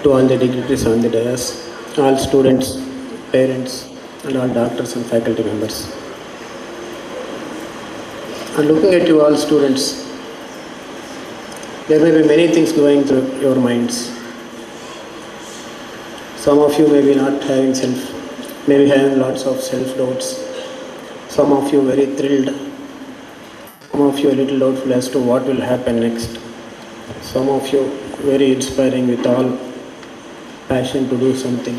to all the dignitaries on the dais, all students, parents, and all doctors and faculty members. And looking at you all students, there may be many things going through your minds. Some of you may be not having maybe having lots of self-doubts. Some of you very thrilled. Some of you a little doubtful as to what will happen next. Some of you very inspiring with all passion to do something.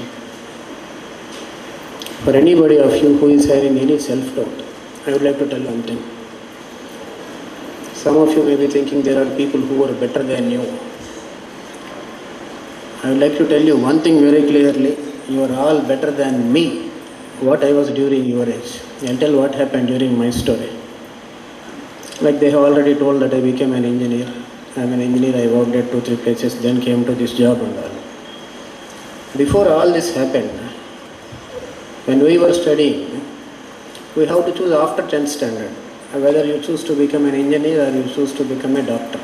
For anybody of you who is having any self-doubt, I would like to tell one thing. Some of you may be thinking there are people who are better than you. I would like to tell you one thing very clearly. You are all better than me, what I was during your age. I'll tell what happened during my story. Like they have already told that I became an engineer. I'm an engineer, I worked at 2-3 places, then came to this job and all. Before all this happened, when we were studying, we have to choose after 10th standard, whether you choose to become an engineer or you choose to become a doctor.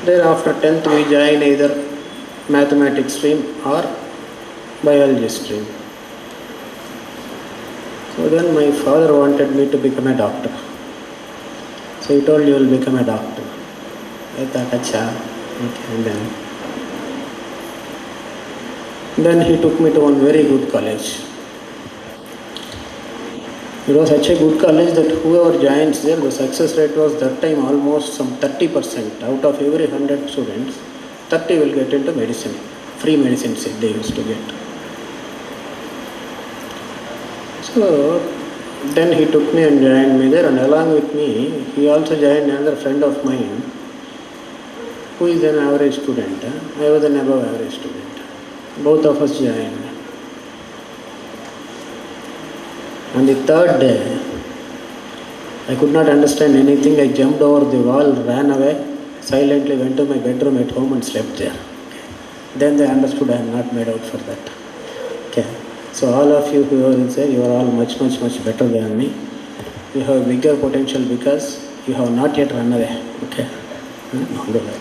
Then after 10th we join either mathematics stream or biology stream. So then my father wanted me to become a doctor. So he told you will become a doctor. I thought, acha, okay, then he took me to one very good college. It was such a good college that whoever joins there, the success rate was that time almost some 30%. Out of every 100 students, 30 will get into medicine. Free medicine they used to get. So then he took me and joined me there, and along with me, he also joined another friend of mine who is an average student. I was an above average student. Both of us joined. On the third day, I could not understand anything. I jumped over the wall, ran away, silently went to my bedroom at home and slept there. Then they understood I am not made out for that. Okay. So all of you who are inside, you are all much better than me. You have bigger potential because you have not yet run away. Okay. Don't do that.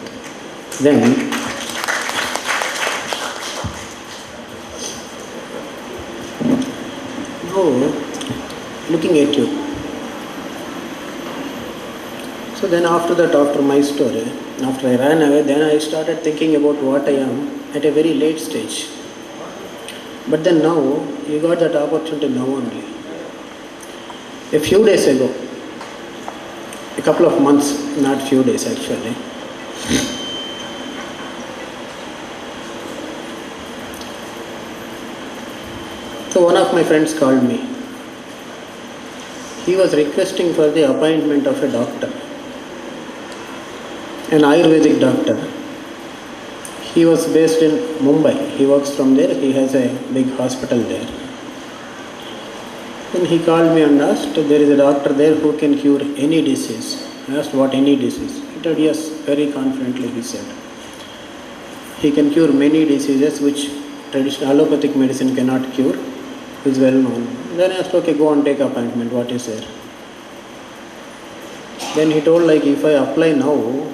Then, looking at you. So then after that, after my story, after I ran away, then I started thinking about what I am at a very late stage. But then now, you got that opportunity now only. A few days ago, a couple of months, not few days actually, so one of my friends called me. He was requesting for the appointment of a doctor, an Ayurvedic doctor. He was based in Mumbai. He works from there. He has a big hospital there. Then he called me and asked, there is a doctor there who can cure any disease. I asked, what any disease? He told, yes, very confidently he said. He can cure many diseases which traditional allopathic medicine cannot cure. It's well known. Then I asked, okay, go and take appointment, what is there? Then he told, like, if I apply now,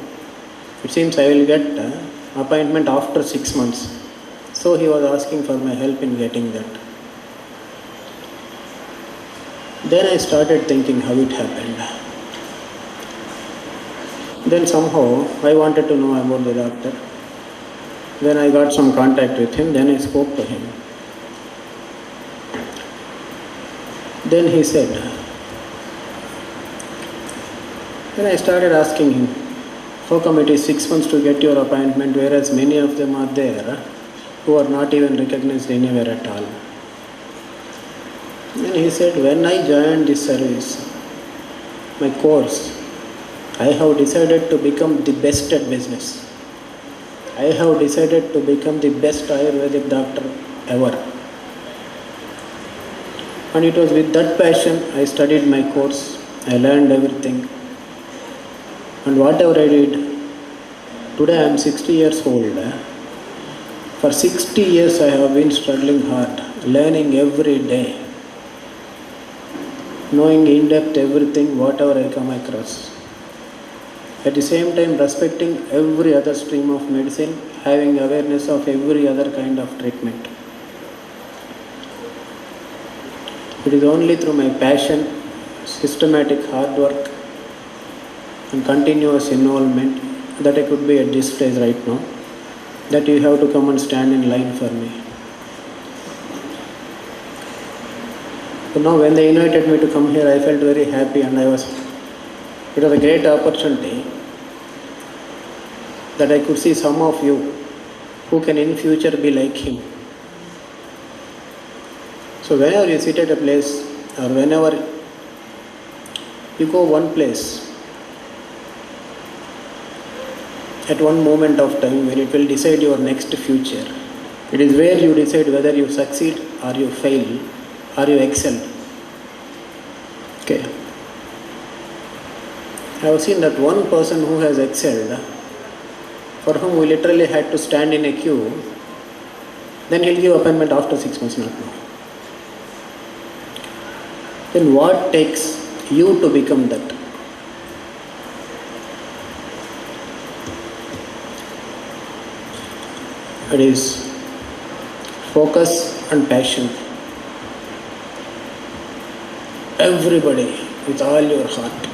it seems I will get appointment after 6 months. So he was asking for my help in getting that. Then I started thinking how it happened. Then somehow I wanted to know about the doctor. Then I got some contact with him, then I spoke to him. Then he said, then I started asking him, how come it is 6 months to get your appointment, whereas many of them are there who are not even recognized anywhere at all? And he said, when I joined this service, my course, I have decided to become the best at business. I have decided to become the best Ayurvedic doctor ever. And it was with that passion I studied my course. I learned everything. And whatever I did, today I am 60 years old. For 60 years I have been struggling hard, learning every day, knowing in depth everything, whatever I come across. At the same time, respecting every other stream of medicine, having awareness of every other kind of treatment. It is only through my passion, systematic hard work, and continuous involvement that I could be at this place right now, that you have to come and stand in line for me. So now when they invited me to come here, I felt very happy, and it was a great opportunity that I could see some of you who can in future be like him. So whenever you sit at a place, or whenever you go one place, at one moment of time when it will decide your next future, it is where you decide whether you succeed or you fail or you excel. Okay. I have seen that one person who has excelled, for whom we literally had to stand in a queue, then he'll give appointment after 6 months, not now. Then what takes you to become that? It is focus and passion. Everybody, with all your heart.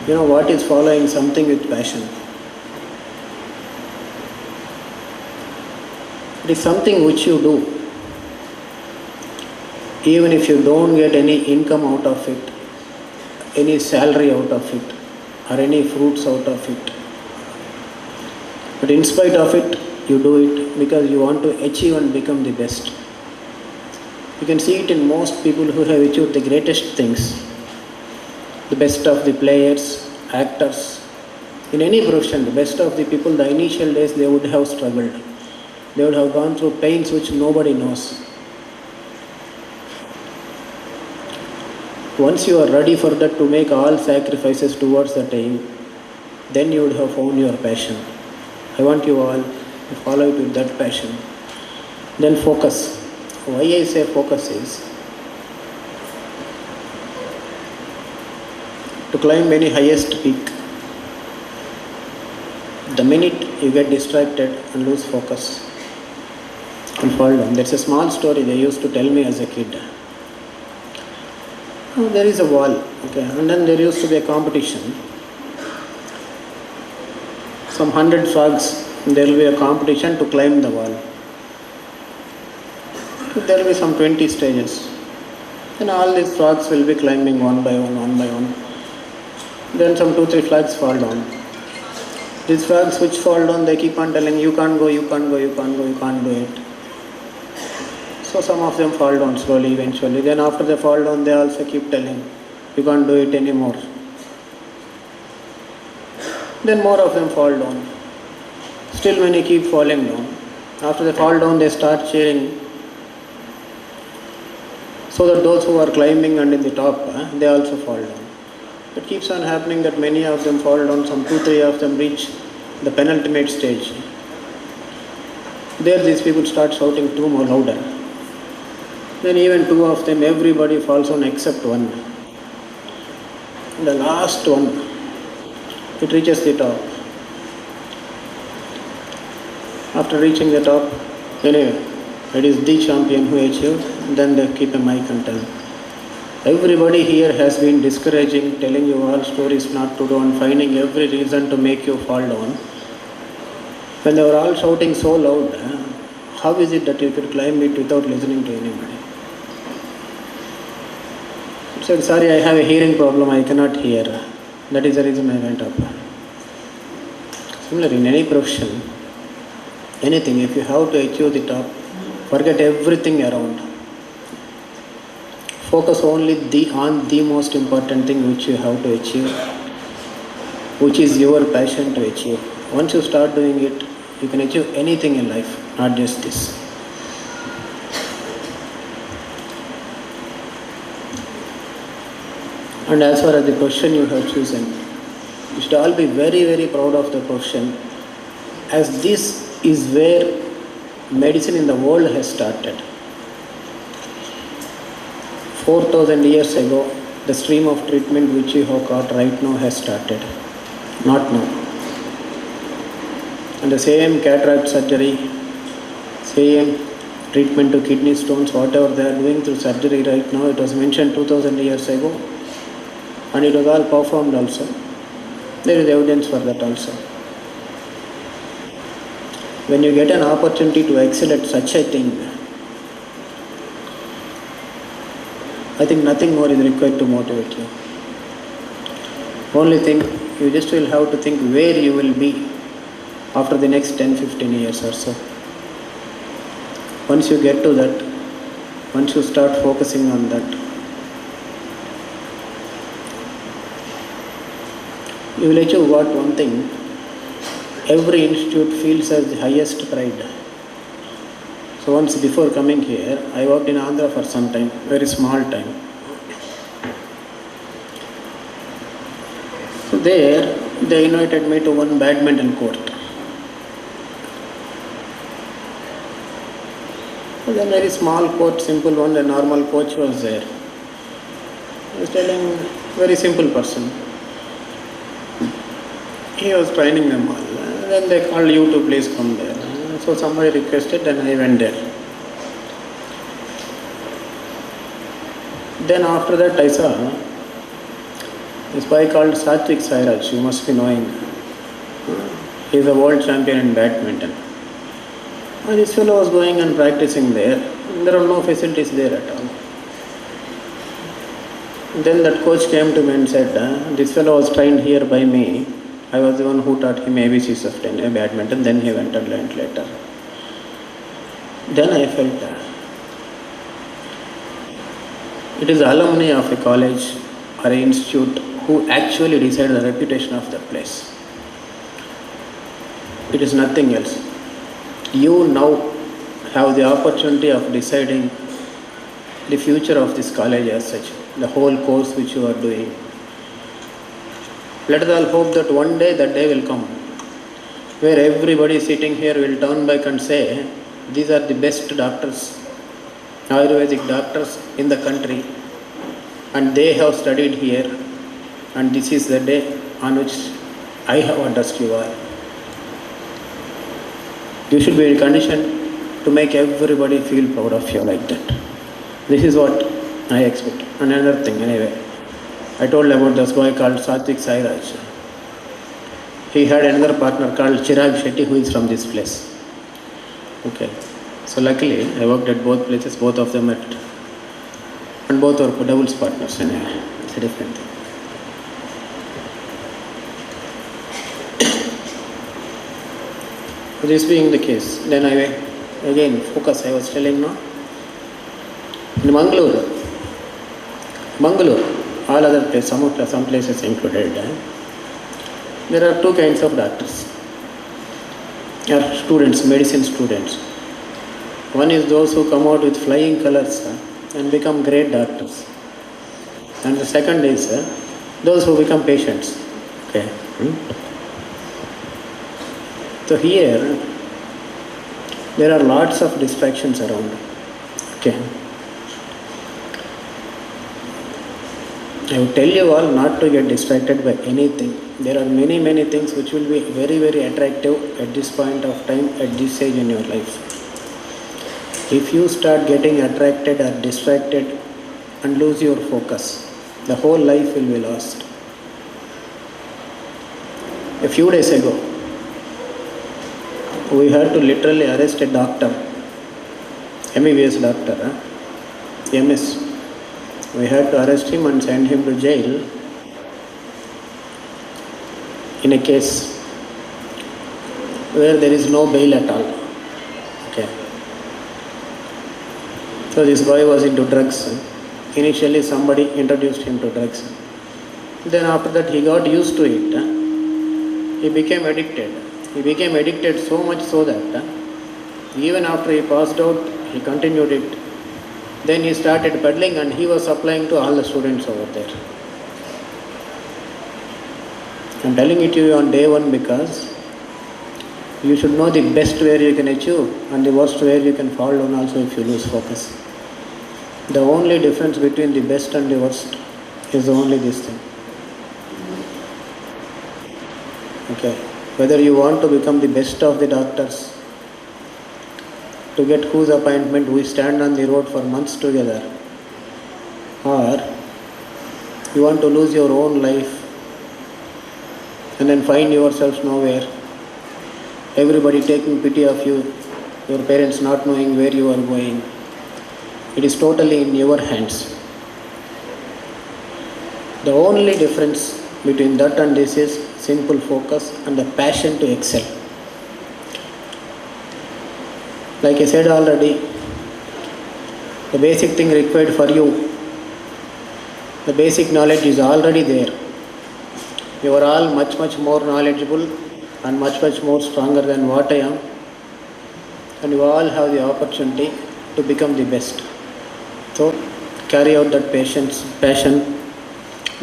You know what is following something with passion? It is something which you do, even if you don't get any income out of it, any salary out of it, or any fruits out of it. But in spite of it, you do it because you want to achieve and become the best. You can see it in most people who have achieved the greatest things. The best of the players, actors, in any profession, the best of the people, the initial days they would have struggled. They would have gone through pains which nobody knows. Once you are ready for that, to make all sacrifices towards that aim, then you would have found your passion. I want you all to follow it with that passion. Then focus. Why I say focus is to climb any highest peak. The minute you get distracted and lose focus and fall down. There's a small story they used to tell me as a kid. There is a wall, okay, and then there used to be a competition. Some 100 frogs, there will be a competition to climb the wall. There will be some 20 stages. And all these frogs will be climbing one by one, one by one. Then some 2-3 frogs fall down. These frogs which fall down, they keep on telling, you can't go, you can't go, you can't go, you can't do it. So some of them fall down slowly, eventually. Then after they fall down, they also keep telling, you can't do it anymore. Then more of them fall down. Still many keep falling down. After they fall down, they start cheering. So that those who are climbing and in the top, they also fall down. It keeps on happening that many of them fall down, some 2-3 of them reach the penultimate stage. There these people start shouting two more louder. Then even 2 of them, everybody falls down except one. The last one, it reaches the top. After reaching the top, anyway, it is the champion who achieved, then they keep a mic and tell. Everybody here has been discouraging, telling you all stories not to do and finding every reason to make you fall down. When they were all shouting so loud, how is it that you could climb it without listening to anybody? He said, sorry, I have a hearing problem, I cannot hear. That is the reason I went up. Similarly, in any profession, anything, if you have to achieve the top, forget everything around. Focus only on the most important thing which you have to achieve, which is your passion to achieve. Once you start doing it, you can achieve anything in life, not just this. And as far as the profession you have chosen, you should all be very, very proud of the profession, as this is where medicine in the world has started. 4,000 years ago, The stream of treatment which you have got right now has started. Not now. And the same cataract surgery, same treatment to kidney stones, whatever they are doing through surgery right now, it was mentioned 2000 years ago. And it was all performed also. There is evidence for that also. When you get an opportunity to excel at such a thing, I think nothing more is required to motivate you. Only thing, you just will have to think where you will be after the next 10-15 years or so. Once you get to that, once you start focusing on that, you will achieve what? One thing, every institute feels as the highest pride. So once before coming here, I worked in Andhra for some time, very small time. So there, they invited me to one badminton court. So then very small court, simple one, a normal coach was there. I was telling, very simple person. He was training them all. Then they called you to please come there. So somebody requested and I went there. Then after that I saw this boy called Satvik Sairaj, you must be knowing. He is a world champion in badminton. And this fellow was going and practicing there. There are no facilities there at all. Then that coach came to me and said, this fellow was trained here by me. I was the one who taught him ABCs of badminton, then he went and learned later. Then I felt it is alumni of a college or an institute who actually decide the reputation of that place. It is nothing else. You now have the opportunity of deciding the future of this college as such, the whole course which you are doing. Let us all hope that one day that day will come, where everybody sitting here will turn back and say, these are the best doctors, Ayurvedic doctors in the country, and they have studied here, and this is the day on which I have addressed you all. You should be in condition to make everybody feel proud of you like that. This is what I expect. And another thing, anyway. I told about this boy called Satvik Sairaj. He had another partner called Chirag Shetty, who is from this place. Okay. So luckily, I worked at both places, both of them at, and both were doubles partners anyway. It's a different thing. This being the case, then I again focus, I was telling now. In Mangalore, all other places, some places included, there are two kinds of doctors, or students, medicine students. One is those who come out with flying colors and become great doctors. And the second is those who become patients. Okay. So here, there are lots of distractions around. Okay. I would tell you all not to get distracted by anything. There are many things which will be very attractive at this point of time, at this stage in your life. If you start getting attracted or distracted and lose your focus, the whole life will be lost. A few days ago, we had to literally arrest a doctor, MBBS doctor, MS. We had to arrest him and send him to jail in a case where there is no bail at all. Okay. So this boy was into drugs. Initially somebody introduced him to drugs. Then after that he got used to it. He became addicted. He became addicted so much so that even after he passed out, he continued it. Then he started peddling and he was supplying to all the students over there. I'm telling it to you on day one because you should know the best where you can achieve and the worst where you can fall down also if you lose focus. The only difference between the best and the worst is only this thing. Okay. Whether you want to become the best of the doctors, to get whose appointment we stand on the road for months together, or you want to lose your own life and then find yourself nowhere, everybody taking pity of you, your parents not knowing where you are going. It is totally in your hands. The only difference between that and this is simple focus and the passion to excel. Like I said already, the basic thing required for you, the basic knowledge is already there. You are all much more knowledgeable and much more stronger than what I am, and you all have the opportunity to become the best. So carry out that passion,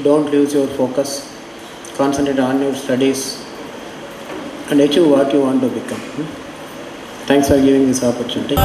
don't lose your focus, concentrate on your studies and achieve what you want to become. Thanks for giving this opportunity.